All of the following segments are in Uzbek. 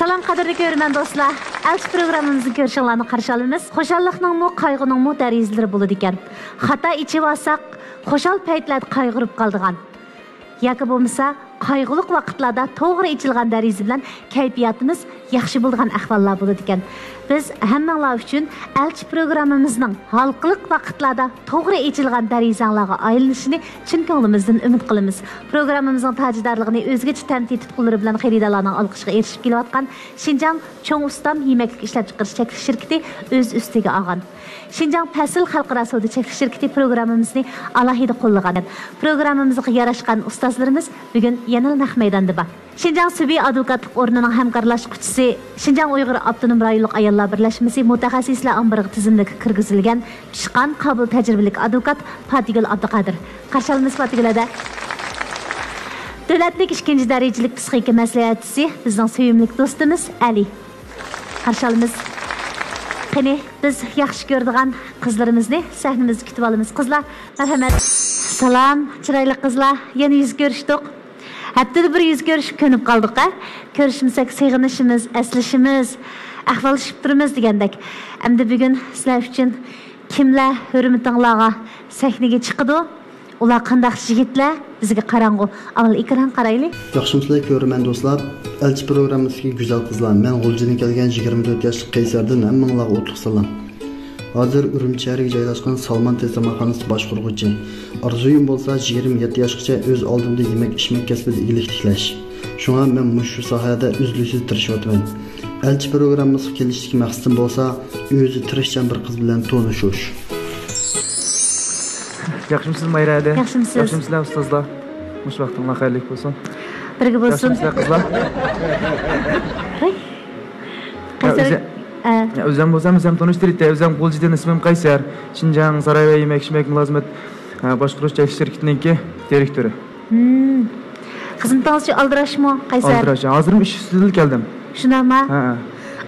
Salam qadrli görürmən dostlar. Elçi programımızı görüşənlərini qarşı alırız. Xoşallıqnыңmı, qaygınыңmı dərəcələri болады ekan. Xata içib alsaq, xoşal paytlarda qaygırıb qaldığan. Yoki bo'lmasa, qayg'uliq vaqtlarda to'g'ri ichilgan dariza bilan kayfiyatimiz yaxshi bo'lgan ahvollar bo'ladi ekan. Biz hammanglar uchun elchi programmamizning xalqliq vaqtlarda to'g'ri ichilgan darizalarga aylanishini chin ko'nglimizdan umid qilamiz. Programmamizning tajidorligini o'zgacha tantit qo'llari bilan xaridorlarning olqishiga erishib kelayotgan Şinjan Cho'ng Ustam yemaklik ishlab chiqarish cheklov shirkati o'z ustiga olgan. Şinjan Fasil xalqaro savdo cheklov shirkati programmamizni alohida qo'llagan. Programmamizga yarashgan ustozlarimiz bugun yana naq maydonda bor. Şinjan Subiy advokatlik o'rnining hamkorlashuvchisi, Şinjan Uyg'ur Avtonom rayonlik ayollar birlashmasi mutaxassislar ombiriga tizimlikka kirgizilgan pishqan qabul tajribalik advokat Fatigul Abduqodir. Qarshi olamiz Fatigulada. Davlatlik ikkinchi darajalik psixika maslahatchisi bizning sevimli do'stimiz Ali. Qarshi olamiz. Qani biz yaxshi ko'radigan qizlarimizni sahnamizga kutib olamiz. Qizlar, marhamat. Salom, chiroyli qizlar. Yana yuz ko'rishdik. Haftada bir yuz ko'rishib ko'nib qoldik, ha? Ko'rishmasak sig'inishimiz, aslashimiz, ahvolishib turamiz degandek. Endi bugun sizlar uchun kimlar hurmatinglarga sahnaga chiqadi? Ular qanday yigitlar? Bizga qarang'u. Avval ekran qaraylik. Yaxshimisiz ko'raman do'stlar. Elchi programmasiga go'zal qizlar. Men G'uljidan kelgan 24 yoshli Qaysardan hammanglarga o'tliq salom. Hozir Urumchi shahriga joylashgan Salman tezxonasi boshqaruvchi. Orzuyim bo'lsa 27 yoshgacha o'z oldimda yemak-ichmak kasbida ilik tiklash. Shunga men shu sohada uzluksiz tirishyapman. Elchi programmasiga kelishlik maqsadim bo'lsa, o'zi tirishchan bir qiz bilan tanishish. Yaxshimisiz Mayrada? Yaxshimisizlar ustozlar. Mush vaqtingiz xayrli bo'lsin. Birga bo'lsin. Yaxshimisizlar qizlar? O'zim bo'lsam tanishtirdik. O'zim G'uljidan ismim Qaysar. Şinjan Saroy yemak-ichmak mulozimat boshqaruv shirkatining direktori. Xizmatingiz aldirashmi Qaysar? Aldirash. Hozir ish ustida keldim. Shunaqmi? Ha.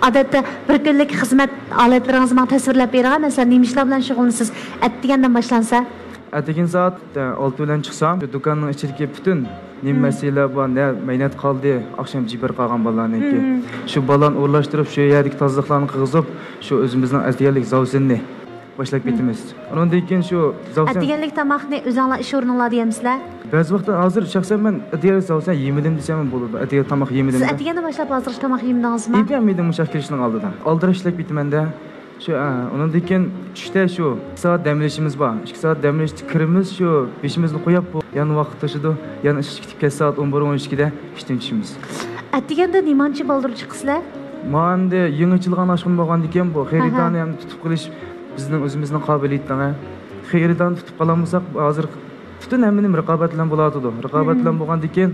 Odatda bir kunlik xizmat holatlaringizni men tasvirlab beraman. Masalan, nima ishlar bilan shug'ullanasiz? Atdigandan boshlansa? Atdigan soat 6 bilan chiqsam, do'konning ichidagi butun nima masala bor, ne mehnat qoldi, oqshom jibir qolgan bolalarniki. Shu balani o'rlashtirib, shu yerdagi tozaliqlarni qilg'izib, shu o'zimizning atdiganlik zavsinni boshlab ketamiz. Undan keyin shu zavsin atdiganlik tomoqni o'zinglar ish o'rninglarda yemizlar? Ba'zi vaqtda hozir shaxsan men atdiganlik zavsin yemidim desam bo'ladi. Atdigan tomoq yemidim. Siz atdigandan boshlab hozir tomoq yemdingizmi? Yemedim mushaq kelishning oldidan. Aldirashlik bitimanda şu ondan keyin tushda shu 2 soat damlashimiz bor. 2 soat damlashda kirimiz shu beshimizni qo'yib bu yana vaqt tashidi. Yana ish ketib soat 11-12 da ishdan tushimiz. Atdiganda nimanchi baldurchi qizlar? Manda yangi ochilgan oshxona bo'lgandan keyin bu xaridorni ham tutib qilish bizning o'zimizning qobiliyatdan. Xaridorni tutib qolamisak hozir butun hammani raqobat bilan bo'ladi. Raqobat bilan bo'lgandan keyin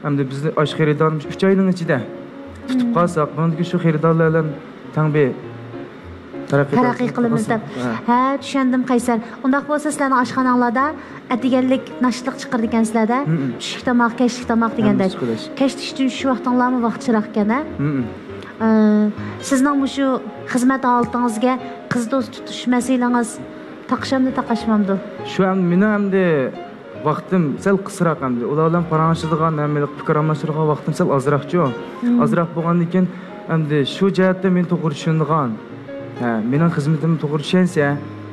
hamda bizni osh xaridorni 3 oyning ichida tutib qolsak, bundan shu xaridorlar bilan tangbe taraqqiy qilamiz deb. Ha, tushundim Qaysar. Undaq bo'lsa sizlarning oshxonalarda atdiganlik nashliq chiqardi ekansizlarda. Tushlik tomoq, kechlik tomoq deganda. Kechlik uchun shu vaqtinglarmi vaqtchiroq ekan, ha? Sizning shu xizmat holatingizga qiz do'st tutish masalangiz taqshamdi, taqashmamdi. Shu ham meni hamda vaqtim sal qisroq hamda. Ular bilan paranglashadigan, hamda fikr almashtiradigan vaqtim sal ozroqchi. Ozroq bo'lgandan keyin hamda shu jihatda men to'g'ri tushundigan. Mening xizmatim to'g'ri tushunsa,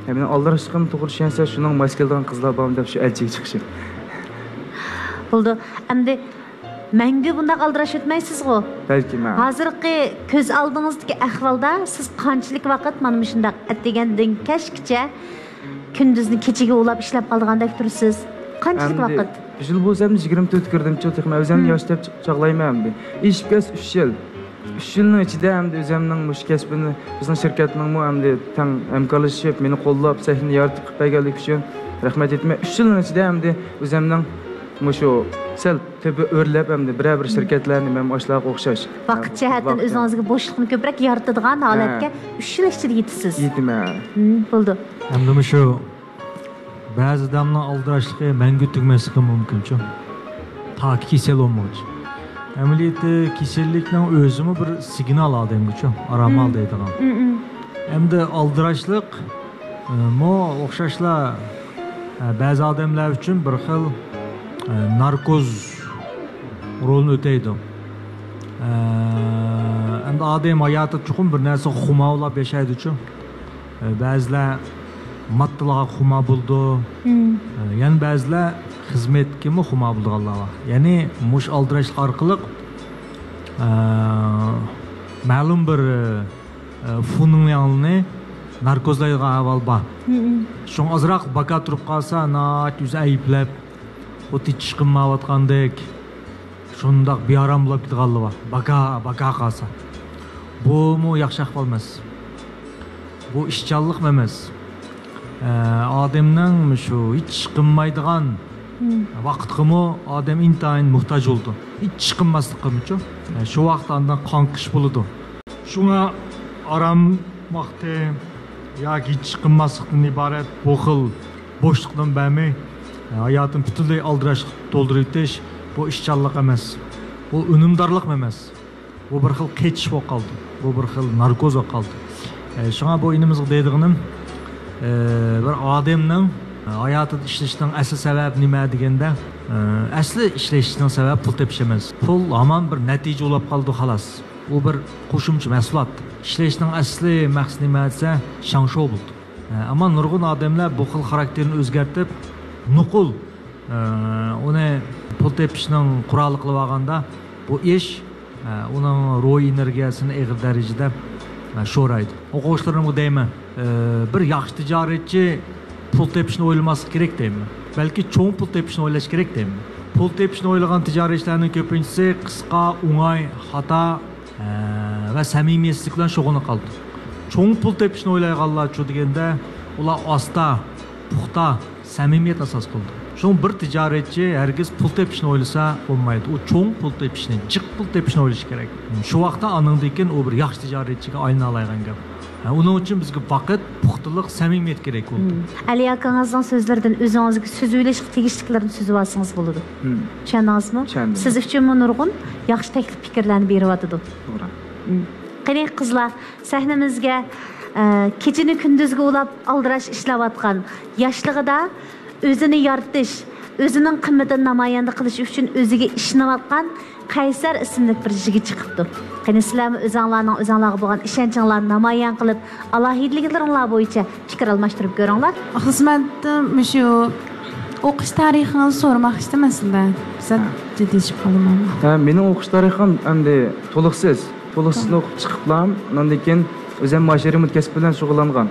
mening aldirishim to'g'ri tushunsa, shuning mas keladigan qizlar bormi deb shu elchiga chiqishim. Bo'ldi. Endi menga bundaq aldirash o'tmaysiz-ku? Balki men. Hozirgi ko'z oldingizdagi ahvolda siz qanchalik vaqt mana shunday atdigandan kechgacha kunduzni kechaga ulab ishlab qolgandek tursiz? Qanchalik vaqt? Yil bo'lsam 24 kirdimchi, o'zim yosh deb chaqlayman. Ish kes 3 yil. 3 yilning ichida hamda o'zimning mush kasbini bizning shirkatning hamda tang hamkorlashib, meni qo'llab, sahni yaratib qo'yganlik uchun rahmat aytman. 3 yilning ichida hamda o'zimning mushu sal tabi o'rlab hamda bir shirkatlarni men oshlarga o'xshash. Vaqt jihatdan o'zingizga bo'shliqni ko'proq yaratadigan holatga 3 yil ichida yetasiz. Yetaman. Bo'ldi. Hamda mushu ba'zi odamning aldirashligi mangu tugmasligi mumkin-ku. Taki kasal olmoqchi. Ameliyatı kesillikten özümü bir signal aldım güçüm, aramal deydiğim. Hem de aldırışlık, mo oxşaşla bazı adamlar için bir xil narkoz rolunu öteydi. Hem de adam hayatı çukur bir narsa xumavlab yaşaydı üçün. Bazılar mattılağa xuma buldu. Yani bazılar hizmet kimi xuma buldu Allah'a. Yani muş aldırışlık arqılıq ma'lum bir funun yanını narkozlaydigan avval bor. Şoň azroq baka turib qolsa, naat yüz ayıplab, o'ti chiqinmayotgandek, shundoq bearamlab ketganligi bor. Baka qolsa. Bu mu yaxshi ahvol emas. Bu ishchanlik emas. Odamning shu hech chiqinmaydigan vaqtqimi odam intayin muhtoj bo'ldi. Hech chiqinmaslikqimi-chu. Shu vaqt ondan qonqish bo'ladi. Shunga aram vaqti yoki hech chiqinmaslikdan iborat bu xil bo'shliqdan bami hayotini butunlay aldirash to'ldirib o'tish bu ishchanlik emas. Bu unumdorlik emas. Bu bir xil qechish bo'lib qoldi. Bu bir xil narkoz bo'lib qoldi. Shunga bu inimizga deydiganim bir odamning hayotida ishlashining asl sababi nima deganda asli ishlashining sababi pul tepish emas. Pul hamon bir natija bo'lib qoldi xolos. Bu bir qo'shimcha mahsulot. İşleyişinin asli maqsadi nima desa shansho bo'ldi. Ammo nurg'un odamlar bu xil xarakterini o'zgartirib, nuqul uni pul tepishning quroli qilib olganda bu ish uning ruh energiyasini ig'ir darajada sho'raydi. O'quvchilarimga deyman, bir yaxshi tijoratchi pul tepishni o'ylamaslik kerak deyman. Balki cho'ng pul tepishni o'ylash kerak deyman. Pul tepishni o'ylagan tijoratchilarning ko'pinchisi qisqa, o'ng'ay, xato ve samimiyetsizlik bilan shug'ullanib qoldi. Cho'ng pul tepishni o'ylaydiganlar chu deganda ular asta, puxta, samimiyat asos qildi. Shu bir tijoratchi hargiz pul tepishni o'ylasa bo'lmaydi. U cho'ng pul tepishni, jiq pul tepishni o'ylash kerak. Shu vaqtda aningdan u bir yaxshi tijoratchiga aylana oladigan gap. Uning uchun bizga vaqt, puxtalik, samimiyat kerak bo'ldi. Ali akangizning so'zlaridan o'zingizga so'z o'ylashga tegishliklarini so'zib olsangiz bo'ladi. Tushundingizmi? Siz uchun nurg'un yaxshi taklif fikrlarni beryapti. To'g'ri. Qani qizlar, sahnamizga kechini kunduzga ulab aldirash ishlayotgan, yoshligida o'zini yoritish, o'zining qimmatini namoyon qilish uchun o'ziga ishlayotgan Qaysar ismli bir yigit chiqibdi. Qani sizlar o'zinglarga bo'lgan ishonchinglarni namoyon qilib, alohidliklaringlar bo'yicha fikr almashtirib ko'ringlar. Xizmatda shu o'qish tarixini so'ramoq istaman sizdan. Siz jiddiyshib qolaman. Mening o'qish tarixim endi to'liqsiz o'qib chiqiblam. Undan keyin o'zim mashariy kasb bilan shug'ullangan.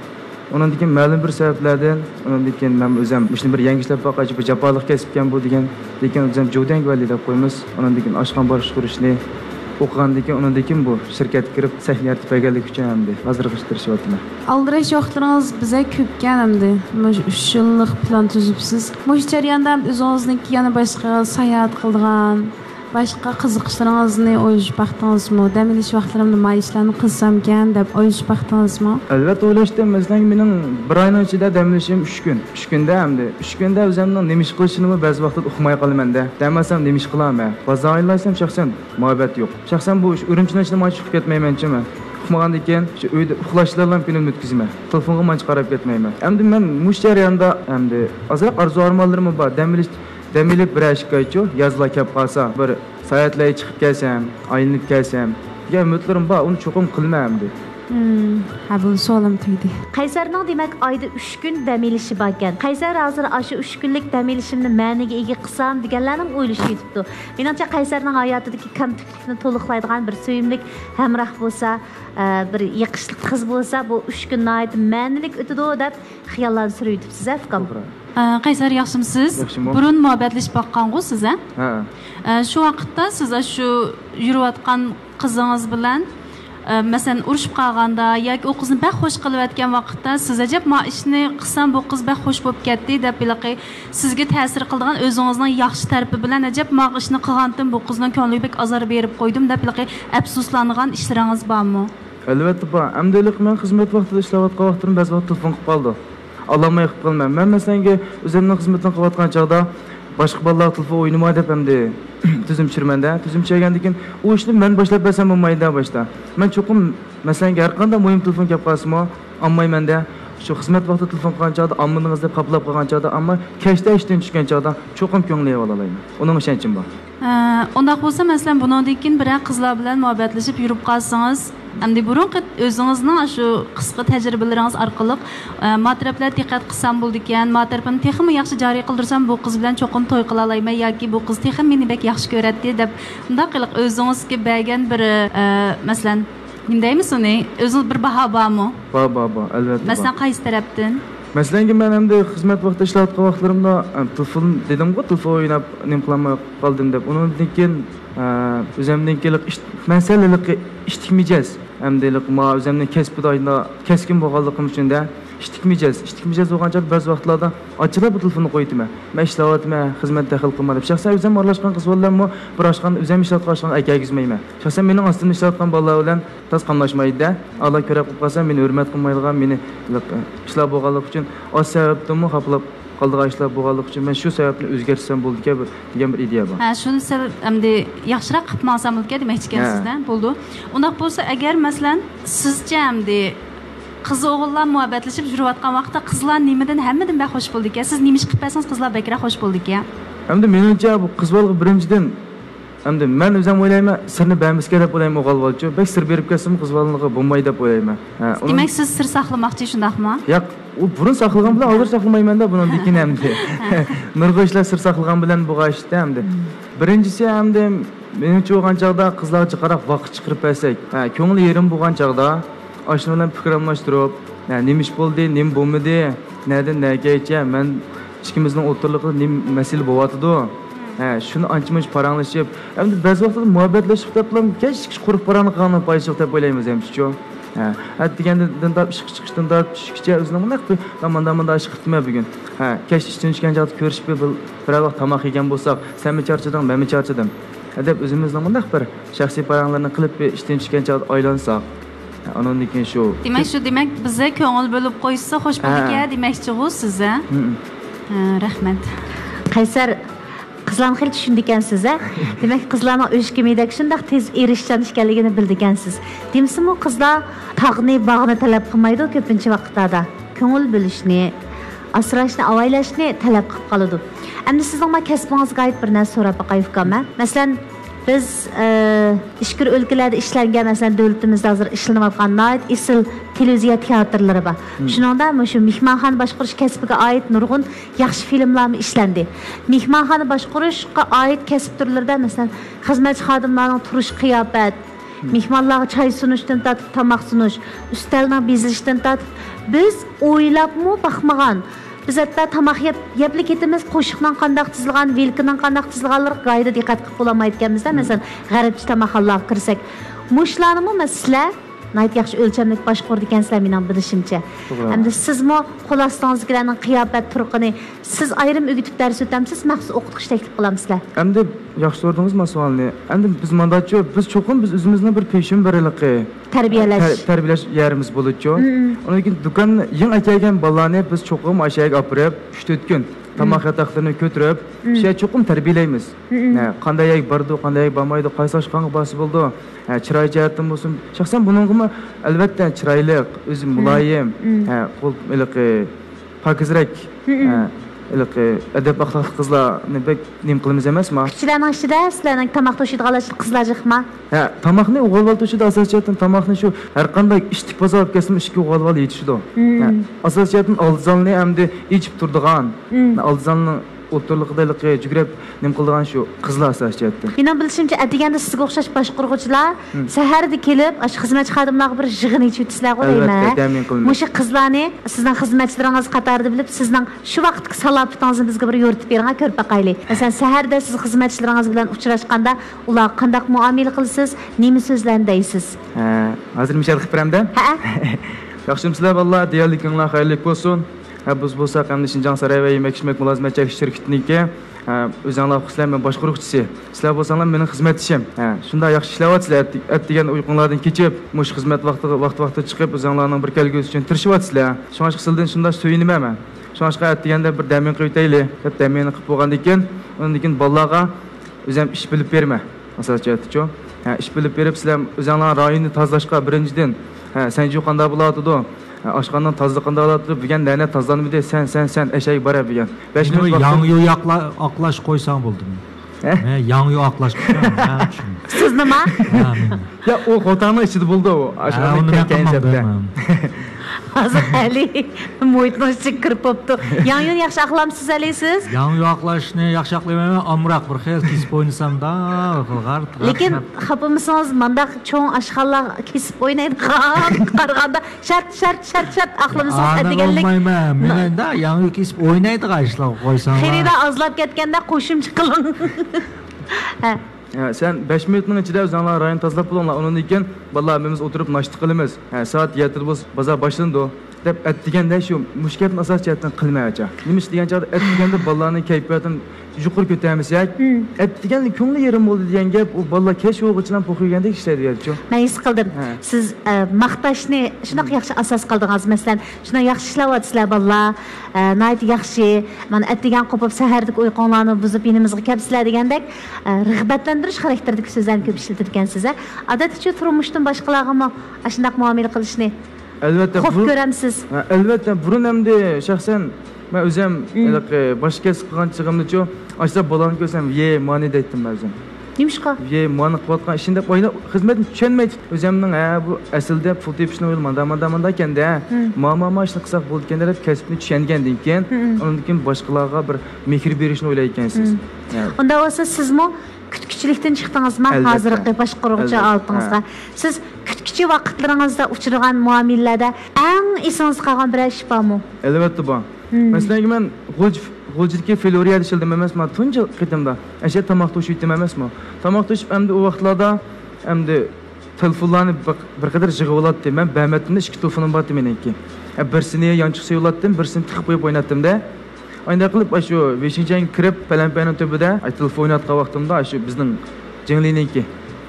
Ondan keyin ma'lum bir sabablardan, ondan keyin men o'zim shuni bir yangi ishlab boqachi bu jafolik kasbkan bu degan, lekin o'zim Jodang vali deb qo'yamiz. Ondan keyin oshxona borish qurishni o'qigandan keyin ondan keyin bu shirkatga kirib sahna yaratib berganlik uchun hamda hozirg'ishtirishyaptilar. Aldirash vaqtlaringiz biza ko'pkan hamda. 3 yillik plan tuzibsiz. Mush jarayonda o'zingizniki yana boshqa sayohat qilgan, başqa qiziqishlaringizni o'ylash vaqtingizmi? Dam olish vaqtlarimda men ishlarni qilsamkan deb o'ylash vaqtingizmi? Albatta o'ylashdim. Masalan, mening bir oyning ichida dam olishim 3 kun. 3 kunda hamda 3 kunda o'zimning nima ish qilishimni ba'zi vaqtda uqmay qolaman-da. Demasam nima ish qilaman? Ba'zi oylarsam shaxsan muhabbat yo'q. Shaxsan bu Urumchidan ishlab chiqib ketmayman-chi. Uqmagandan keyin shu uyda uxlashlardan filmni o'tkazmayman. Telefonga men qarab ketmayman. Endi men mush jarayonda endi azroq arzu-armonlarim bor. Dam olib bir ashkachu yozlar kelib qolsa, bir sayohatlarga chiqib kelsam, aylanib kelsam, degan umidlarim bor. Uni cho'qim qilmayman deb. Ha bu so'lim tegdi. Qaysarning demak oyda 3 kun dam olishi bor ekan. Qaysar hozir shu 3 kunlik dam olishimni ma'niga ega qilsam deganlarning o'ylashi yetibdi. Menimcha Qaysarning hayotidagi kamtiklikni to'liqlaydigan bir suyimlik hamroh bo'lsa, bir yiqishli qiz bo'lsa, bu 3 kun oyda ma'nilik o'tadi deb xiyollarni surayotibsiz, afkam. Qaysar yaxshimisiz? Burun muhabbatlashib boqqan-ku siz, ha? Ha. Shu vaqtda siz shu yurayotgan qizingiz bilan masalan urushib qolganda yoki u qizni bak xo'sh qilayotgan vaqtda siz ajab men ishni qilsam bu qiz bak xo'sh bo'lib ketdi deb bilaqay sizga ta'sir qiladigan o'zingizning yaxshi tarafi bilan ajab men ishni qilgandim bu qizning ko'ngliga bek azor berib qo'ydim deb bilaqay afsuslangan ishlaringiz bormi? Albatta bor. Amdalik men xizmat vaqtida ishlayotgan vaqtim ba'zi vaqt telefon qilib qoldi. Allohga yiqib qolmam. Men masalan o'zimning xizmatini qilayotgan chog'da boshqa bolalar telefon o'ynama deb hamda tuzum tushirmanda, tuzum tushirgandan keyin u ishni men boshlab bersam bo'lmaydi boshda. Men cho'qim masalan har qanday muhim telefon kelib qolsa-mo, olmaymanda. shu xizmat vaqtida telefon qilgan chog'da ommadingiz deb qablab qolgan chog'da ammo kechda ishdan tushgan chog'da cho'qim ko'ngli olalayman uning ishonchim bor undaq bo'lsa masalan bundan keyin biror qizlar bilan muhabbatlashib yurib qolsangiz endi burunqi o'zingizning shu qisqa tajribalaringiz orqali ma taraflar diqqat qilsam bo'ldi ekan ma tarafini texmi yaxshi joriy qildirsam bu qiz bilan cho'qim to'y qila olayman yoki bu qiz texim meni bek yaxshi ko'radi deb undaq qilib o'zingizga bergan bir masalan nima deymiz uni o'zingiz bir baho bormi bor albatta masalan qaysi tarafdan masalan men endi xizmat vaqtida ishlayotgan vaqtlarimda telefon dedim-ku telefon o'ynab nima qilmay qoldim deb undan keyin o'zimdan kelib masalalik ish tikmaysiz hamdalik ma o'zimning kasbida keskin bo'lganligim uchun-da ish tikmaysiz bo'lgancha ba'zi vaqtlarda ochilib bu telefonni qo'ydim men ishlayapman xizmat daxil qilmadim shaxsan o'zim aralashgan qiz bilanmi birashgan o'zim ishlayotgan akagizmayman shaxsan mening ostimda ishlayotgan bolalar bilan tez qamlashmaydi-da Alloh ko'rib qolsa meni hurmat qilmaydigan meni ishlab bo'lganlik uchun oz sababdimi xaplab qoldigan ishlar bo'lganlik uchun men shu sababni o'zgartirsam bo'ldi degan bir ideya bor shuni sabab endi yaxshiroq qilib olsam bo'ldi demoqchi ekansizda bo'ldi undaq bo'lsa agar masalan sizcha endi qiz o'g'illar muhabbatlashib yurayotgan vaqtda qizlar nimadan hammadan xush bo'ldi ekan siz nima ish qilib bersangiz qizlar bakra xush bo'ldi ekan endi menimcha bu qiz bola birinchidan endi men o'zim o'ylayman sirni bermasga deb o'ylayman o'g'il bolchi bak sir berib kelsam qiz bolaligi bo'lmaydi deb o'ylayman demak siz sir saqlamoqchi shundaqmi yo'q u burun saqlagan bilan hozir saqlamaymanda bundan keyin hamda nurg'a ishlar sir saqlagan bilan bo'lg'ashda hamda birinchisi hamda menimcha bo'lgan chog'da qizlarga qarab vaqt chiqarib bersak ko'ngli yerim bo'lgan chog'da ashuna bilan fikr almashtirib nima ish bo'ldi nima bo'lmadi nerdan nagacha men ikkimizning o'rtalig'ida nima masala bo'lyotidi shuni ancha-muncha paranglashib endi ba'zi vaqtda muhabbatlashib deblam kech quruq parangni qilgan foyda deb o'ylaymiz hamchi degandan tortib ishga chiqishdan tortib tushgacha o'zini bunday ish qilibman bugun kech ishdan tushgan joyda ko'rishib bir vaqt tomoq yegan bo'lsak sanmi charchading menmi charchadim deb o'zimizning bunday bir shaxsiy paranglarni qilib ishdan tushgan joyda aylansak andan keyin shu demak bizga ko'ngil bo'lib qo'ysa xush bo'ldi demoqchi-ku siz-a rahmat qaysar qizlarni xil tushundik ekansiz demak qizlarning o'shkimidagi shundoq tez erishchan ekanligini bildi ekansiz demisimi qizlar tog'ni bog'ni talab qilmaydi ko'pincha vaqtlarda ko'ngil bo'lishni asrashni avaylashni talab qilib qoladi endi sizning kasbingizga oid bir narsa so'rab boqay ukaman masalan biz ishqir o'lkalarda ishlangan masalan davlatimizda hozir ishlanayotgan isil televiziya teatrlari bor shuningda shu mehmonxona boshqarish kasbiga oid nurg'un yaxshi filmlar ishlandi mehmonxona boshqarishga oid kasb turlarida masalan xizmatchi xodimlarning turish qiyofat mehmonlarga choy sunishdan tortib tomoq sunish ustalning bezilishdan tortib biz o'ylabmi baxmagan biz hatta tomoq yebli ketimiz qo'shiqdan qandoq tizilgan vilkidan qandoq tizilganlarga g'oyida diqqat qilib bo'lolmaydi ekanmizda masalan g'arbcha tomoqxonalarga kirsak mushlarnimi sizlar nayt yaxshi o'lchamlik boshqardi ekansizlar mening bilishimcha endi sizmi qo'l ostingizdagilarning qiyofat turqini siz ayrim o'gitib dars o'tamsiz maxsus o'qitgich taklif qilamsizlar endi yaxshi so'radingizmi savolni endi biz mandatchi biz cho'qim biz o'zimizni bir peshim birliqi tarbiyalash yerimiz bo'ladi-ku undan keyin do'konni yeng akagan bolalarni biz cho'qim ashaga olib borib 3-4 kun tomoq yataqlarini ko'tarib shu cho'qim tarbiyalaymiz qanday bordi qanday bormaydi qaysi oshxonaga bosib bo'ldi chiroy jihatdan bo'lsin shaxsan buningmi albatta chiroyli o'zi muloyim qo'l pokizrak adab axloqli qizlarni nima qilamiz emasmi kichiklarning ichida sizlarning tomoq to'shiydiganlar qizlar jiqma tomoqni o'g'il bola to'shiydi asosiyatdan tomoqni shu har qanday ishtik bozor olib kelsam ishga o'g'il bola yetishdi asosiyatdan oldizalni hamda ichib turdigan oldizalni o'rtalig'idagi jugrab nima qildigan shu qizlar asosiyatdan mening bilishimcha atiganda sizga o'xshash boshqaruvchilar saharda kelib shu xizmatchi xodimlarga bir yig'in ichib o'tisizlar deyman o'sha qizlarni sizning xizmatchilaringiz qatorida bilib sizning shu vaqtdagi salobatingizni bizga bir yo'ritib bering ko'rib boqaylik masalan saharda siz xizmatchilaringiz bilan uchrashganda ular qanday muomala qilasiz nima so'zlarni deysiz hozir misol qilib beramda yaxshimisizlar valloh deyarlikinglar xayrli bo'lsin biz bo'lsak hamda Shinjang saroy va yemak-ichmak mulozimatchilik shirkatiniki o'zinglar xususlar men boshqaruvchisi sizlar bo'lsanglar mening xizmatchim shunday yaxshi ishlayapsizlar degan uyqunglardan kechib mush xizmat vaqti chiqib o'zinglarning bir kelgusi uchun tirishyapsizlar shunga sizdan shunday so'yinaman shunga deganda bir damin qo'yib tayli deb daminni qilib bo'lgandan keyin undan keyin bolalarga o'zim ish bilib berma asosiyatchi ish bilib berib sizlar o'zinglar rayonni tozalashga birinchidan sanju qanday bo'ladidi Oshxonadan tozaliqanda olib turib, "Bugun nana tozalanmaydi, sen eshay bora" degan. 5 minut vaqt. Yangi oqlash qo'ysam bo'ldimi? Yangi oqlash qo'ysam, Siz nima? Ya o xotanning ichida bo'ldi u. Oshxonadan keyinchada. Hozir hali muhitning ichiga kirib bo'pti. Yangi yaxshi aqlamsiz hali siz? Yangi oqlashni yaxshi aqlayman, amroq bir xil kesib o'ynasamda, qilgar. Lekin xapamisangiz mandaq cho'ng oshxonlar kesib o'ynaydigan qaraganda shart aqlimisangiz deganlik. Menda yangi kesib o'ynaydigan ishlar qo'ysam. Xirida ozlab ketganda qo'shimcha qiling. Sen 5 minutning ichida o'zinglar rayon tozalab bo'linglar. Undan keyin bolalarimiz o'tirib nashta qilamiz. Soat 7da bo'lsa bozor boshlandi deb aytganda shu mushkatni asos jihatdan qilmaycha. Nima ish degan chog'da aytganda bolalarning kayfiyatini yuqori ko'tarmasak, aytganda ko'ngli yerim bo'ldi degan gap u bolalar kesh o'g'ichidan qo'rqigandek ishlaydi yerchi. Men his qildim. Siz maqtashni shunaqa yaxshi asos qildingiz. Masalan, shuna yaxshi ishlayapsizlar bolalar. Nayt yaxshi. Mana aytgan qopib sahardik uyqonlarni buzib inimizga kelibsizlar degandek, rag'batlantirish xarakterdagi so'zlarni ko'p ishlatirgansiz. Odatda turmushdan boshqalarga shunday muomala qilishni albatta xo'p ko'ramsiz. Albatta, burun hamda shaxsan men o'zim boshqa qilgan chig'imni-chu, ashta bolani ko'rsam, "Ye, mani" deydim men o'zim. Nimishqa? Ye, mani qilayotgan ishini o'ylab, xizmatni tushunmaydi. O'zimning bu aslida pul tepishni o'ylamanda ekanda, mama ishni qilsak bo'ldi ekan deb kasbni tushungandan keyin, undan keyin boshqalarga bir mehr berishni o'ylayotgansiz. Unda bo'lsa sizmi kütkichilikdan chiqdingizmi hozirgi boshqaruvchi oltingizga? Siz kütkichi vaqtlaringizda uchragan muomalalarda eng esingizga qolgan bir ish bormi? Albatta bor. Masalan, men g'o'jlikka Floriyada ishildim emasmi? Tunji qitimda. Asha tomoq to'shitdim emasmi? Tomoq to'shib hamda u vaqtlarda hamda telefonlarni bir qadar yig'ib men bahmatimda 2 telefonim bor meniki. Birsini yanchiq yo'latdim, birsini tiqib qo'yib o'ynatdim-da. Aynda qilib shu 5-yanga kirib, palampanning tubida telefon o'ynatgan vaqtimda shu bizning jingliniki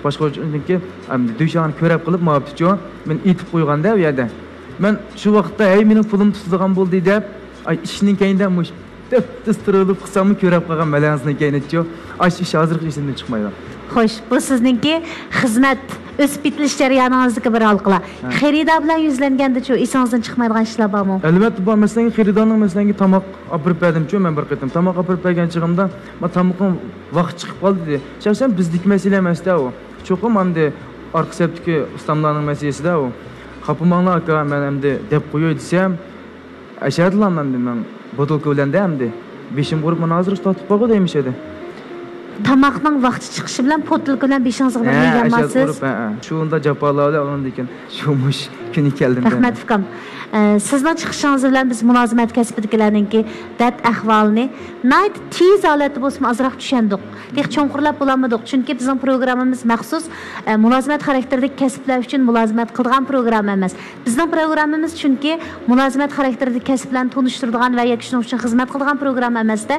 boshqaruvchiniki hamda dushani ko'rib qilib ma'butchi men etib qo'yganda u yerda. Men shu vaqtda mening pulim tutilgan bo'ldi deb, ishning keyinda mush testtirib qilsammi ko'rib qolgan malansni keyinchi, ish hozirgi esimdan chiqmaydi. Xo'sh, bu sizningki xizmat o'sib bitilish jarayoningizga bir halqala. Xaridor bilan yuzlanganda-chu esingizdan chiqmaydigan ishlar bormi? Albatta bor. Masalan, xaridorning masalan tomoq olib berdim-chu, men bir qitim tomoq olib bergan chig'imda, men tomoqning vaqt chiqib qoldi dedi. Shaxsan bizning masala emas-da u. Cho'qim endi orqa septiki ustamlarning masalasida u. Qapimanglar aka, men endi deb qo'yoy desam, ashadlar men botolka bilan da endi 5im qurib men hozir tatib qo'yib deymish edi. Tamoqning vaqti chiqishi bilan potilka bilan beshingizga bilan yeganmisiz? Shunda japolarlar ondan keyin shu mush kuni keldim. Rahmat fikam. Sizning chiqishingiz bilan biz mulozimat kasbidagilarningki dard ahvolini nayt tez holatda bo'lsa azroq tushundik. Lekin cho'nqurlab bo'lmadik, chunki bizning programmamiz maxsus mulozimat xarakteridagi kasblar uchun mulozimat qilgan programma emas. Bizning programmamiz chunki mulozimat xarakteridagi kasblarni tanishtiradigan va shuning uchun xizmat qilgan programma emasda.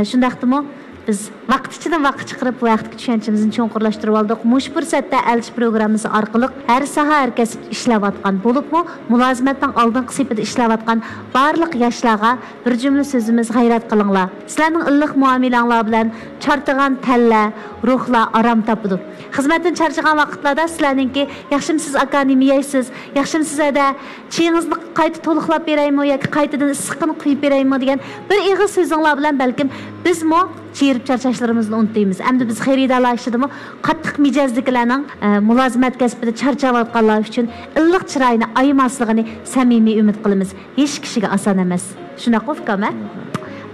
Shundaqdimi biz vaqt ichidan vaqt chiqarib vaqtga tushunchimizni cho'nqurlashtirib oldik. Mush fursatda elchi programmasi orqali har soha har kasb ishlayotgan bo'libmi, mulozimatning oldingi safida ishlayotgan barliq yoshlarga bir jumla so'zimiz g'ayrat qilinglar. Sizlarning illiq muomalanglar bilan charchagan talla, ruhlar aram topadi. Xizmatdan charchagan vaqtlarda sizlarningki yaxshimsiz akademiyasiz, yaxshimsizda chingizni qayta to'liqlab beraymi yoki qaytadan issiqni quyib beraymi degan bir ig'iz so'zinglar bilan balkim bizmi chirib charchashlarimizni unutmaymiz. Endi biz xaridorlar ishidimi qattiq mijozliklarning mulozimat kasbida charchayotganlar uchun illiq chiroyini aymasligini samimiy umid qilamiz. Hech kishiga oson emas. Shunaqa fikami?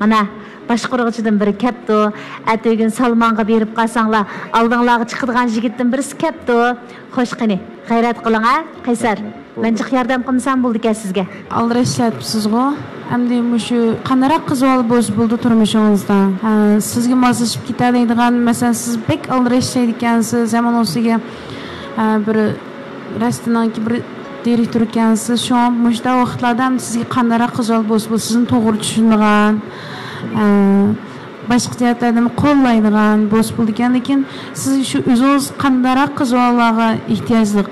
Mana boshqaruvchidan biri kapti, atogin Salmonga berib qolsanglar, oldinglarga chiqadigan yigitdan birisi kapti. Xo'sh qani, g'ayrat qiling ha, Qaysar. Mencha yordam qilsam bo'ldi-ku sizga. Alrashlayapsiz-ku. Endi shu qanaroq qizval bo'ldi turmushingizda. Sizga moslashib ketadigan, masalan, siz bek alrashlaydi ekansiz, zaman o'siga bir restoranki bir direktor ekansiz. Shu mushta vaqtlarda sizga qanaroq qizval bo'lsa, sizni to'g'ri tushunadigan, boshqa jihatlardan qo'llaydigan bo'ldi ekan, lekin siz shu o'zingiz qanaroq qizvallarga ehtiyojli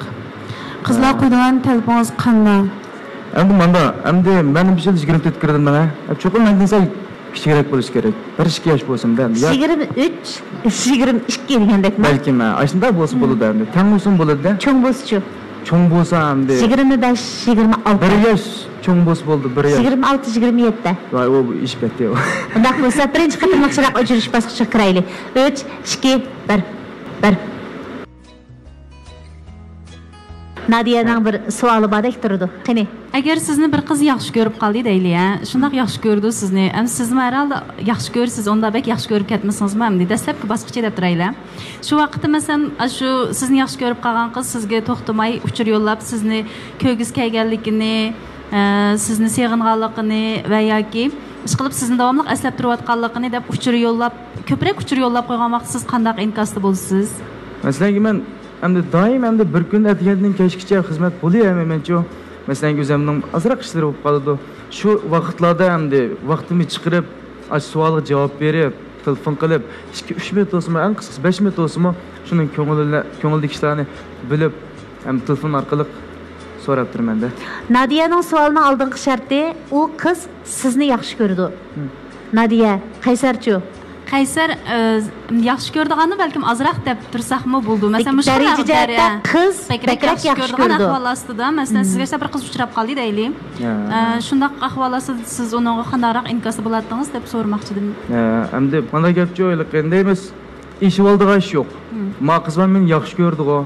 qizlar qo'yadigan talaboningiz qanday? Endi men bir yil 24 kirdim mana. Cho'qim mendan sal kichikroq bo'lish kerak. 1-2 yosh bo'lsin-da. 23, 22 degandekmi? Balki men shunday bo'lsa bo'ladi endi. Tang bo'lsin bo'ladi-da. Cho'ng bo'lsa-chu. cho'ng bo'lsa hamda 25-26. 1 yosh cho'ng bo'lsa bo'ldi, 1 yosh. 26-27. Voy, o ish ketdi. Bunday bo'lsa, birinchi qatimliq chiroq o'chirish bosqichiga kiraylik. 3, 2, 1. 1. Nadiyaning bir savoli bordek turdi. Qani. Agar sizni bir qiz yaxshi ko'rib qoldi deylik, shundoq yaxshi ko'rdi sizni. Sizni herhalde yaxshi ko'rsiz, onda bek yaxshi ko'rib ketmasingizmi? Endi dastlabki bosqichda deb turaylar. Shu vaqtda masalan, shu sizni yaxshi ko'rib qolgan qiz sizga to'xtamay uchur yo'llab, sizni ko'giz kelganligini, sizni seg'inganligini va yoki ishqilib sizni davomli eslab turayotganligini deb uchur yo'llab, ko'proq uchur yo'llab qo'ygan vaqt siz qanday inkosda bo'lsiz? Masalan, men hamda doim hamda bir kun atgandan kechgacha xizmat bo'layapman-ku. Masalan, o'zimning azroq ishlar bo'lib qoladi. Shu vaqtlarda hamda vaqtimni chiqarib, savolga javob berib, telefon qilib, 2-3 minut bo'lsa-mu, eng qisqasi 5 minut bo'lsa-mu, shuning ko'ngildagi ishlarni bilib, ham telefon orqali so'rab turman-da. Nadiyaning savolining oldingi sharti u qiz sizni yaxshi ko'rdi. Nadiya, Qaysarchi? Qaysar yaxshi ko'rdigani balkim azroq deb tursaqmi bo'ldi. Masalan, darajada qiz bakrak yaxshi ko'rdi. Ahvol ostida, masalan, sizga bir qiz uchrab qoldi deylik. Shundaq ahvol ostida siz unga qandayroq inkosda bo'ladingiz deb so'ramoqchi edim. Endi mana gap jo'ylik endaymiz. Ish oldigan ish yo'q. Ma qizlar meni yaxshi ko'rdi-ku.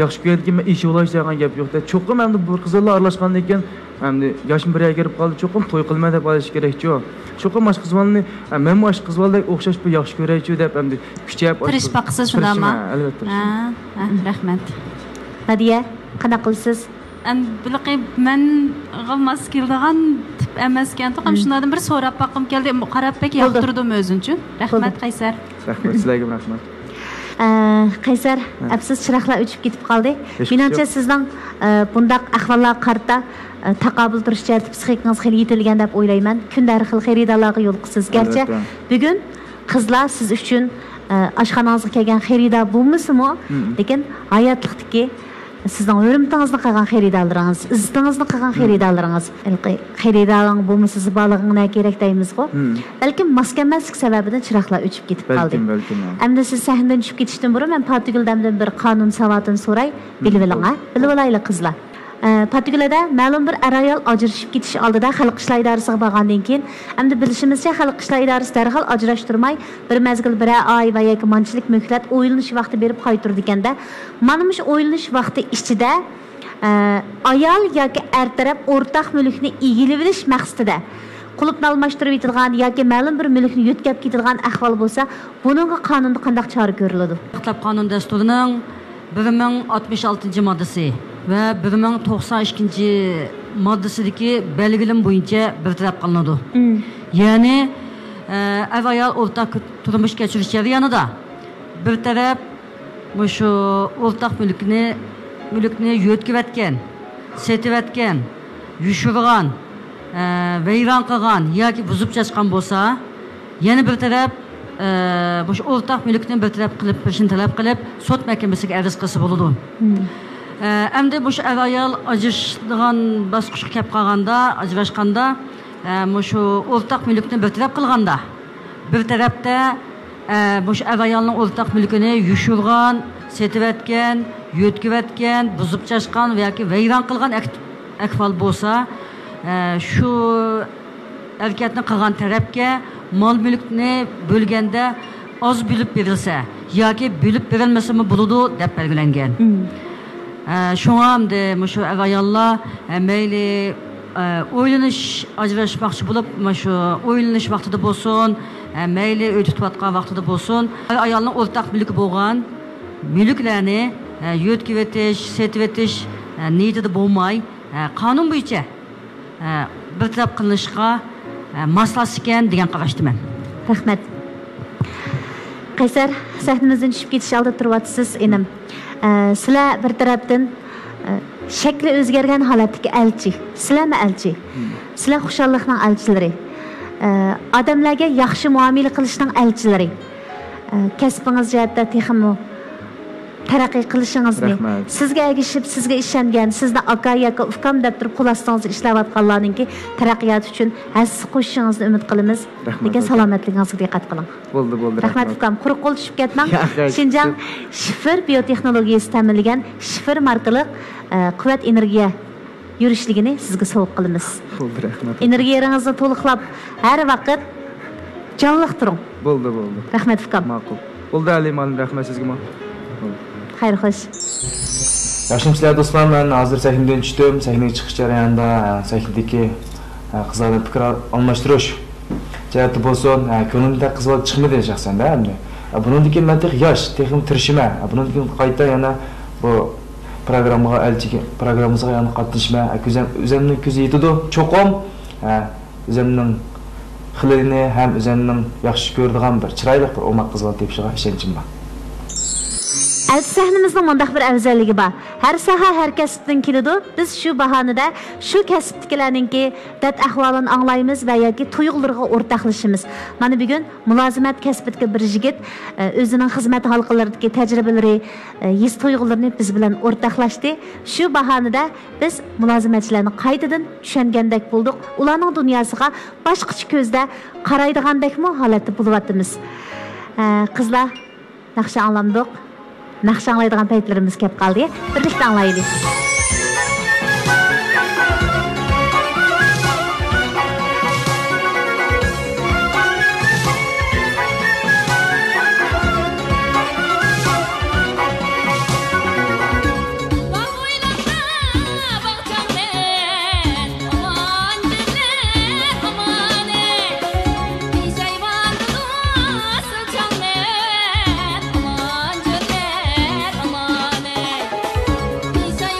Yaxshi ko'rdi, men ish olash degan gap yo'q-da. Cho'qim endi bu qizlar aralashgandan keyin endi yoshim birga kirib qoldi, cho'qim to'y qilma deb olish kerak-ku. Cho'qim boshqa qizlarni, men boshqa qizlarga o'xshash bir yaxshi ko'raychi deb endi kuchayib tirish baqsiz shundami? Albatta. Rahmat. Nadiya, qanaqa qilsiz? Bilqi men g'ilmas keldigan tip emaskan, to'qim shundan bir so'rab baqim keldi, qarab pek yoqtirdim o'zim-chi. Rahmat Qaysar. Rahmat, sizlarga rahmat. Qaysar, afsus chiroqlar o'chib ketib qoldi. Menimcha sizning bundaq ahvollar qarta taqobil turish jarti psixikangiz xil yetilgan deb o'ylayman. Kundari xil xaridorlarga yo'l qilsiz. Garchi bugun qizlar siz uchun oshxonangizga kelgan xaridor bo'lmasa-mu, lekin hayotlikdagi sizning o'rimtingizni qilgan xaridorlaringiz, izzitingizni qilgan xaridorlaringiz, xaridorning bo'lmasa siz balig'ingga kerak deymiz-ku. Balkim maskanmaslik sababidan chiroqlar o'chib ketib qoldi. Endi siz sahnadan tushib ketishdan burun men Portugaldan bir qonun savodini so'ray, bilib oling, bilib olaylik qizlar. Portugaliyada ma'lum bir ayol ajrashib ketish oldida xalq ishlar idorasiga borgandan keyin, endi bilishimizcha xalq ishlar idorasi darhol ajrashtirmay, bir mezgil bir oy va yoki manchilik muhlat o'ylanish vaqti berib qaytirdi ekanda, mana shu o'ylanish vaqti ichida ayol yoki er taraf o'rtaq mulkni egilib olish maqsadida qulupni almashtirib etilgan yoki ma'lum bir mulkni yo'tkab ketilgan ahvol bo'lsa, buningga qonunda qanday chora ko'riladi? Xitob qonun dasturining 1066-moddasi ve 1092 moddasidagi belgilim bo'yicha bir taraf qilinadi. Ya'ni ayol o'rtaq turmush kechirish jarayonida bir taraf shu o'rtaq mulkni yo'tkayotgan, setilayotgan, yushirgan, vayron qilgan yoki buzib tashgan bo'lsa, yana bir taraf bu o'rtaq mulkni bir taraf qilib berishni talab qilib, sud mahkamasiga arz qilsa bo'ladi. Endi bu ayol ajrashgan bosqichga kelib qolganda, ajrashganda, shu o'rtaq mulkni bir taraf qilganda, bir tarafda bu ayolning o'rtaq mulkini yushirgan, setilayotgan, yo'tkayotgan, buzib tashgan yoki vayron qilgan ahvol bo'lsa, shu harakatni qilgan tarafga mol mulkni bo'lganda oz bo'lib berilsa yoki bo'lib berilmasa bo'ladi deb belgilangan. Şuna hamda şu ayollar mayli o'ylanish ajrashmoqchi bo'lib, shu o'ylanish vaqtida bo'lsin, mayli uy tutayotgan vaqtida bo'lsin, ayolning o'rtaq mulki bo'lgan mulklarni yo'tkaytish, setish niyatida bo'lmay, qonun bo'yicha bir taraf qilinishga maslahat ekan degan qarashdaman. Rahmat. Qaysar, sahnamizdan tushib ketish oldida turyapsiz, enim. Sizlar bir tarafdan shakli o'zgargan holatdagi elchi. Sizlarmi elchi? Sizlar xushallikning elchilari. Odamlarga yaxshi muomala qilishning elchilari. Kasbingiz jihatda texmo taraqqiy qilishingizni, Rahmat. sizga ergishib, sizga ishongan, sizni aka yoki ukam deb turib qo'l ostingizda ishlayotganlarninki taraqqiyot uchun siz qo'shishingizni umid qilamiz. Rahmat, Lekin aka. salomatligingizga diqqat qiling. Bo'ldi. Rahmat ukam, quruq qo'l tushib ketmang. Yaxshi. Shinjang shifr biotexnologiyasi ta'minlagan shifr markali quvvat energiya yurishligini sizga sovg'a qilamiz. Bo'ldi, rahmat. Energiyangizni to'liqlab har vaqt jonliq turing. Bo'ldi. Rahmat ukam. Ma'qul. Bo'ldi, Ali ma'lum, rahmat sizga. Xayr xo'sh. Yaxshimisilar do'stlar, men hozir sahneden tushdim. Sahnaga chiqish jarayonida sahnadagi qizlarning fikr almashtirish jihati bo'lsin, ko'nglimda qiz bola chiqmadi shaxsan-da endi. Bundan keyin men yosh, texnik tirishma. Bundan keyin qayta yana bu programmamizga yana qatnashma. O'zimning ko'zi yetadi, cho'qim. O'zimning xilini ham o'zimning yaxshi ko'radigan bir chiroyli bir o'mak qiz bola tepishiga ishonchim bor. Sahnimizning mundaq bir afzalligi bor. Har soha har kasbdan keladi. Biz shu bahonada shu kasbdagilarningki dad ahvolini anglaymiz va yoki tuyg'ularga o'rtoqlashamiz. Mana bugun mulozimat kasbiga bir yigit o'zining xizmat halqalaridagi tajribalari, his tuyg'ularini biz bilan o'rtoqlashdi. Shu bahonada biz mulozimatchilarni qaytadan tushungandek bo'ldik. Ularning dunyosiga boshqacha ko'zda qaraydigandekmi holatda bo'lyapmiz. Qizlar, naqsha anglamdik. Naqsh anglaydigan paytlarimiz kelib qoldi. Birlikda anglaylik. Say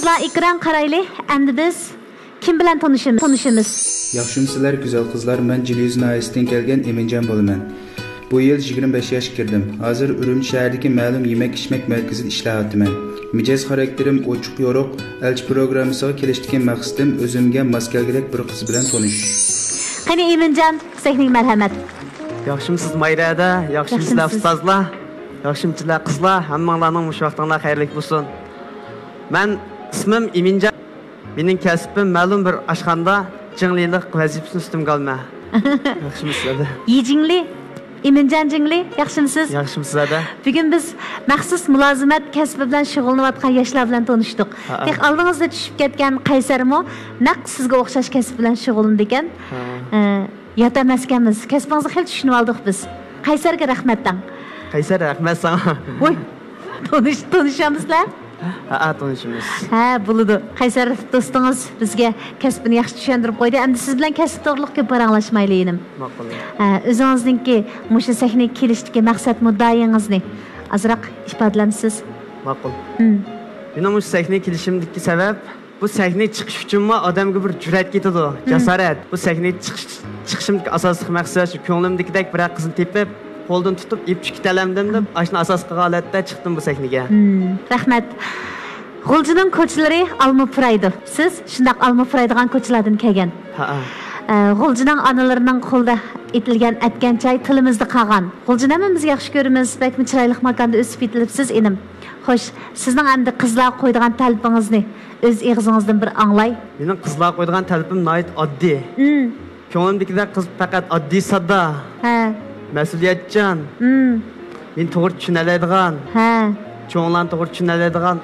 Dostlar, ekran qarayli. Endi biz kim bilan tanışımız? Yaxşımsızlar güzel kızlar. Ben Ciliz Naisi'den gelgen Emincan bolaman. Bu yıl 25 yaş girdim. Hazır Ürümçi şəhərdəki məlum yemək-içmək mərkəzində işləyirəm. Mijoz xarakterim ochiq yo'ruq. Elchi programmasiga kelishgan maqsadim o'zimga mos kelgidek bir qiz bilan tanishish. Qani Emincan, sehning marhamat. Yaxshimsiz Mayrada, yaxshimsizlar ustozlar, yaxshimsizlar qizlar, hammanglarning mush vaqtinglar xayrli bo'lsin. Men ismim Eminjan. Mening kasbim ma'lum bir oshxonada jinglilik vazifasini ustimga olma. Yaxshimsizlar. Yijingli Eminjan Jingli, yaxshimsiz? Yaxshimsizlar. Bugun biz maxsus mulozimat kasbi bilan shug'ullanayotgan yoshlar bilan tanishdik. Tek oldingizda tushib ketgan Qaysarmo naq sizga o'xshash kasb bilan shug'ullandi ekan. Yot emaskanmiz. Kasbingizni xil tushunib oldik biz. Qaysarga rahmatdan. Qaysar, rahmat sana. Voy. Tanishamizlar? Tanishamiz. Bo'ladi. Qaysar do'stingiz bizga kasbini yaxshi tushuntirib qo'ydi. Endi siz bilan kasb to'g'riliq ko'p paranglashmayli edim. Ma'qul. O'zingizningki mushu sahnaga kelishdagi maqsad muddaingizni azroq ifodalansiz. Ma'qul. Mening mushu sahnaga kelishimdagi sabab bu sahnaga chiqish uchunmi odamga bir jur'at ketadi, jasorat. Bu sahnaga chiqishimdagi asosiy maqsad shu ko'nglimdagidek bir qizni tepib qo'ldan tutib ipchi kitalamdim deb ashna asos qilgan holatda chiqdim bu sahnaga. Rahmat. G'uljining ko'chalari almapuraydi. Siz shundoq almapuraydigan ko'chalardan kelgan. G'uljining onalarining qo'lda etilgan atgan choy tilimizda qolgan. G'uljini hammamiz yaxshi ko'ramiz. Bakmi chiroyli makanda o'sib etilibsiz enim. Xo'sh, sizning endi qizlar qo'ydigan talabingizni o'z og'zingizdan bir anglay. Mening qizlar qo'ydigan talabim nihoyat oddiy. Ko'nglimdagidek qiz faqat oddiy sodda. Mas'uliyatchan. Men to'g'ri tushunadigan. Cho'nglarni to'g'ri tushunadigan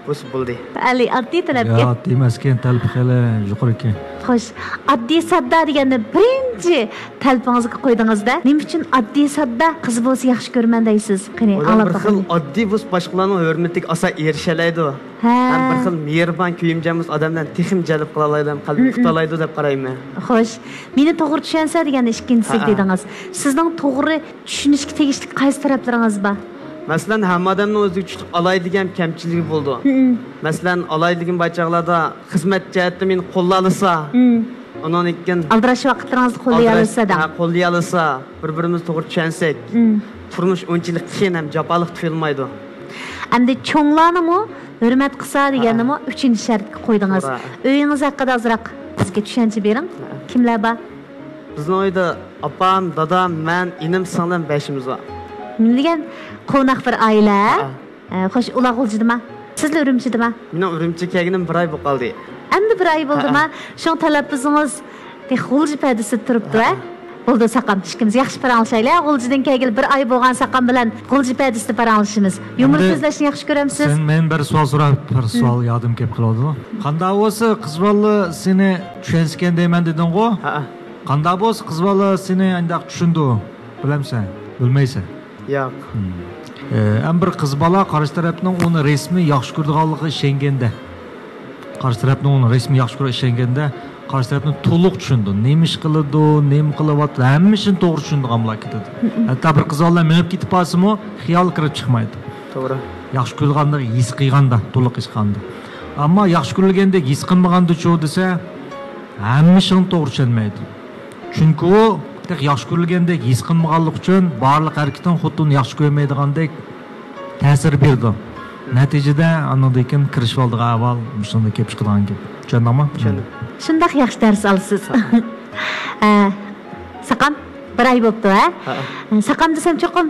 bo'lsa bo'ldi. Ali, oddiy talabga. Oddiy emasken talab xeli yuqori ekan. Xo'sh, oddiy sodda deganda birinchi talabingizga qo'ydingizda, nima uchun oddiy sodda qiz bo'lsa yaxshi ko'raman deysiz? Qani, anglab baqiling. Oddiy bo'lsa boshqalarning hurmatiga asa erishalaydi. Ham bir xil mehribon kuyimjamiz odamdan texim jalb qila oladi, qalbini tuta oladi deb qarayman. Xo'sh, meni to'g'ri tushunsa deganda ikkinchisi dedingiz. Sizning to'g'ri tushunishga tegishli qaysi taraflaringiz bor? Masalan, hamma odamning o'ziga tushib olaydigan kamchiligi bo'ldi. Masalan, olaydigan bachaqlarda xizmat jihatda meni qo'llalasa, undan keyin aldirash vaqtlaringizni qo'llayolsa-da. Qo'llayolsa, bir-birimizni to'g'ri tushunsak, turmush unchalik qiyin ham jafoliq tuyulmaydi. Endi cho'nglarnimi hurmat qilsa deganimi 3-shartga qo'ydingiz. Uyingiz haqida ozroq bizga tushuncha bering. Kimlar bor? Bizning uyda opam, dadam, men, inim, singlim 5imiz bor. Degan qo'noq bir oila. Xo'sh, ular G'uljidimi? Sizlar Urumchidimi? Mening Urumchi kelganim 1 oy bo'lib qoldi. Endi 1 oy bo'ldimi? Shu talabingiz G'ulji payda turibdi-a? Bo'ldi saqam ishimiz yaxshi paranglashaylik. G'uljidan kelgil 1 oy bo'lgan saqam bilan G'ulji paydasida paranglashimiz. Yumor so'zlashni yaxshi ko'ramsiz? Sen men bir savol so'rab, bir savol yodim kelib qoldi. Qanday bo'lsa qiz bola seni tushungan deyman deding-ku? Qanday bo'lsa qiz bola seni andaq tushundi? Bilamsan? Bilmaysan? Yo'q. Ham bir qiz bola qarshi tarafning uni resmi yaxshi ko'rganligi ishonganda, qarshi tarafning uni resmi yaxshi ko'rib ishonganda, qarshi tarafni to'liq tushundi. Nima ish qiladi, nima qilyapti, hammashini to'g'ri tushundigan bo'lib ketadi. Hatto bir qiz bola minib ketib qolsa-mu, xiyol kirib chiqmaydi. To'g'ri. Yaxshi ko'rganda, his qilganda, to'liq his qilganda. Ammo yaxshi ko'rilganda his qilmaganda-chu desa, hammashini to'g'ri tushunmaydi. Chunki u yaxshi ko'rilgandek his qilmaganlik uchun barliq harakatdan xuddi yaxshi ko'rmaydigandek ta'sir berdi. Natijada andan keyin kirishib oldiga avval shunday kelib chiqadigan gap. Tushundingmi? Tushundim. Shunday yaxshi dars olsiz. Saqam 1 oy bo'pti, ha? Saqam desam cho'qim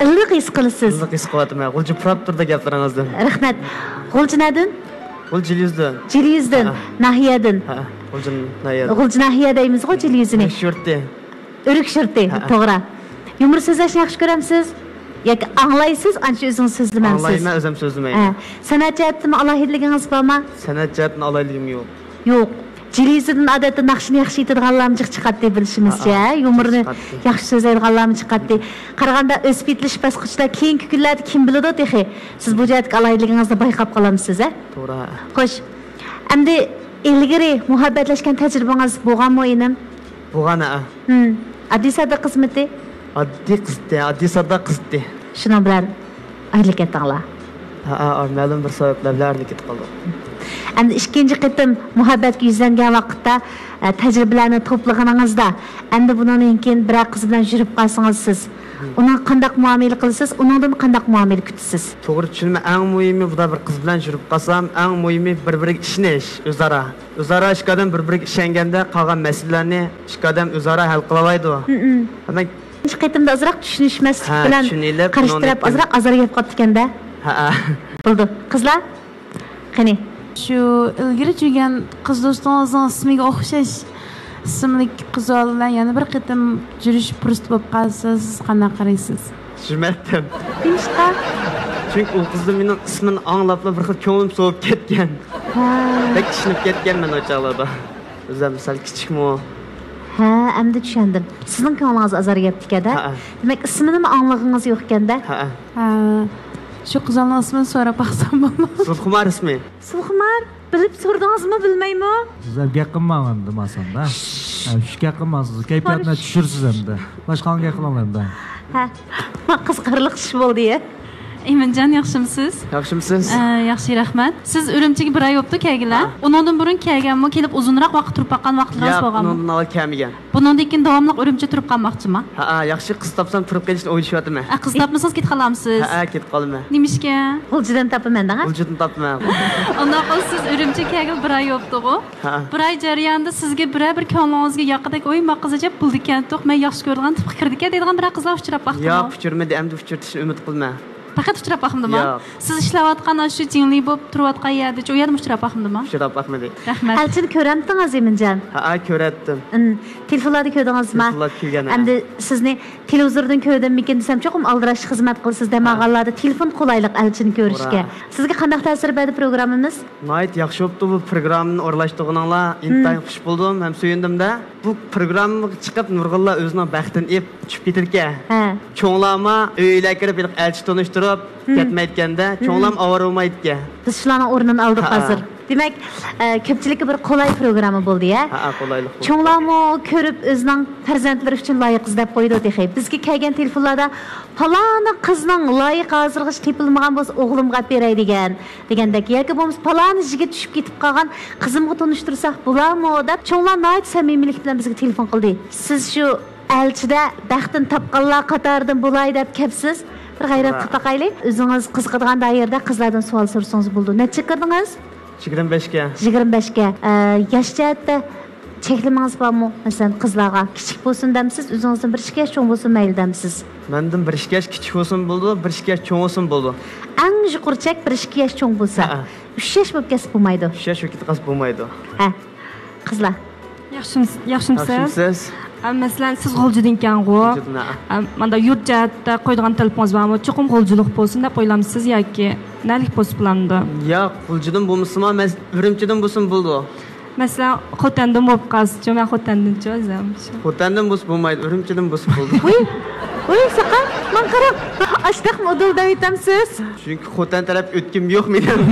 iliq his qilasiz. Iliq his qilyapman. G'ulji purab turdi gaplaringizdan. Rahmat. G'ulji nadan? G'ulji Jilizdan. Jilizdan, nahiyadan. G'ulji nahiyadan. G'ulji nahiya deymiz-ku Jilizini. Shurti. Urukshurti, to'g'ri. Yumor so'zlashni yaxshi ko'ramsiz? Yoki anglaysiz, ancha o'zingiz so'zlamaysiz? Anglayman, o'zim so'zlamayman. San'at jihatdan alohidligingiz bormi? San'at jihatdan alohidligim yo'q. Yo'q. Jilizdan odatda naqshni yaxshi aytadiganlarni chiqadi deb bilishimizcha, yumorni yaxshi so'zlaydiganlarni chiqadi. Qaraganda o'sib yetilish bosqichida keyingi kunlarda kim biladi texi. Siz bu jihatga alohidligingizni bayqab qolamsiz, a? To'g'ri. Xo'sh. Endi ilgari muhabbatlashgan tajribangiz bo'lganmi enim? Bo'lgan-a. Oddiy sodda qizmiti? Oddiy sodda qizdi. Shuni bilan aylik etdinglar. Ma'lum bir sabablar bilan aylik etib qoldim. Endi ikkinchi qitim muhabbatga yuzlangan vaqtda tajribalarni to'plaganingizda, endi bundan keyin bir qiz bilan yurib qolsangiz siz, ona qandaq muomala qilasiz, uningdan qandaq muomala kutasiz? To'g'ri tushunma, eng muhimi bu bir qiz bilan yurib qolsam, eng muhimi bir-biriga ishonish, o'zaro. O'zaro ikki odam bir-biriga ishonganda qolgan masalalarni ikki odam o'zaro hal qila oladi. Demak, ikkinchi qitimda ozroq tushunishmaslik bilan qarshi taraf ozroq azorga qolib ketganda. Ha. Bo'ldi. Qizlar, qani. Shu ilgari turgan qiz do'stingizning ismiga o'xshash ismli qiz bilan yana bir qitim yurish fursati bo'lib qolsa, siz qanday qaraysiz? Tushunmadim. Nishqa? Chunki u qizning mening ismini anglab bir xil ko'nglim sovib ketgan. Bek tushunib ketganman o chog'larda. O'zim sal kichikmi? Ha, endi tushundim. Sizning ko'nglingiz azorga ketdi-da? Demak, ismini anglagingiz yo'q ekanda? Ha. Shu qizning ismini so'rab baqsam bo'ladi. Sulxumar ismi. Sulxumar, bilib so'rdingizmi, bilmaymi? Sizlar gap qilmayman demasam-da. Shu gap qilmaysiz, kayfiyatni tushirsiz endi. Boshqa gap qilolmayman. Ha. Qiziqarli ish bo'ldi-ya. Eminjon, yaxshimisiz? Yaxshimisiz? Yaxshi, rahmat. Siz Urumchiga bir oy bo'libdi kelganlar. Undan burun kelganmi, kelib uzunroq vaqt turib qolgan vaqtlaringiz bo'lganmi? Yo'q, undan kelmagan. Bundan keyin davomli Urumchi turib qolmoqchimi? Ha, yaxshi qiz topsam turib kelishni o'ylashyapman. Qiz topmasangiz ketib qolamsiz? Ha, ketib qolaman. Nimishga? O'ljidan topaman-da. O'ljidan topaman. Undan qolsa siz Urumchiga kelgan bir oy bo'libdi-ku. Bir oy jarayonida sizga bir ko'nglingizga yoqidek o'y maqsajab bo'ldi ekan, to'q men yaxshi ko'rgan fikrdiga deydigan bir qizlar uchrab qoldi. Yo'q, uchirmadi, endi uchirtishni umid qilma. Faqat uchrab baqimdimi? Siz ishlayotgan shu jingli bo'lib turayotgan yerda u yerda uchrab baqimdimi? Uchrab baqmadi. Rahmat. Elchin ko'ramdingiz, Eminjon? Ha, ko'ratdim. Telefonlarda ko'rdingizmi? Telefonlarda ko'rgan. Endi sizni televizordan ko'rdimmikin desam, cho'qim aldirash xizmat qilsiz demaganlarda telefon qulaylik Elchin ko'rishga. Sizga qanday ta'sir berdi programmamiz? Nihoyat yaxshi bo'ldi bu programmani o'rlashtirganinglar. Intayin xush bo'ldim, ham suyundim-da. Bu programmaga chiqib nurg'unlar o'zining baxtini ep tushib ketirgan. Ha. Cho'nglarma uylarga kirib Elchi tanishtirib ketmayotganda, cho'nglam avara bo'lmaydi. Biz shularning o'rnini oldik hozir. Demak, ko'pchilikka bir qulay programma bo'ldi-ya. Ha, qulaylik. Cho'nglarmi ko'rib o'zining farzandlari uchun loyiq deb qo'ydi dexey. Bizga kelgan telefonlarda falana qizning loyiq hozirg'ish tepilmagan bo'lsa o'g'limga beray degandek yoki bo'lmasa falana yigit tushib ketib qolgan qizimga tanishtirsak bo'larmi deb cho'nglar nihoyat samimiylik bilan bizga telefon qildi. Siz shu Elchida baxtini topganlar qatoridan bo'lay deb kelibsiz. Bir g'ayrat qilib taqayli. O'zingiz qiziqadigan doirada qizlardan savol so'rasangiz bo'ldi. Necha kirdingiz? 25ga. 25ga. Yosh jihatda cheklamangiz bormi? Masalan, qizlarga kichik bo'lsin demsiz, o'zingizdan bir ishga cho'ng bo'lsin mayli demsiz. Mendan bir ishga kichik bo'lsin bo'ldi, bir ishga cho'ng bo'lsin bo'ldi. Eng yuqorichak bir ishga cho'ng bo'lsa, 3 yosh bo'lib ketib bo'lmaydi. 3 yosh bo'lib ketib bo'lmaydi. Ha. Qizlar. Yaxshimisiz? Masalan, siz g'oljidan ekan-ku. Menda yurt jihatda qo'ydigan telefoningiz bormi? Cho'qim g'oljilik bo'lsin deb o'ylamsiz yoki nalik bo'lsa planda? Yo'q, g'oljidan bo'lmasam, men Urumchidan bo'lsin bo'ldi. Masalan, Xotandan bo'lib qolsa, men Xotandan-chi o'zim. Xotandan bo'lsa bo'lmaydi, Urumchidan bo'lsa bo'ldi. Voy, saqat, men qarab, ashtaq model deb aytamsiz. Chunki Xotan taraf o'tkim yo'q mening.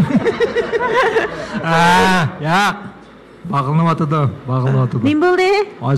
Yo'q. Bağlanıp atıdı. Nim bo'ldi? Ay,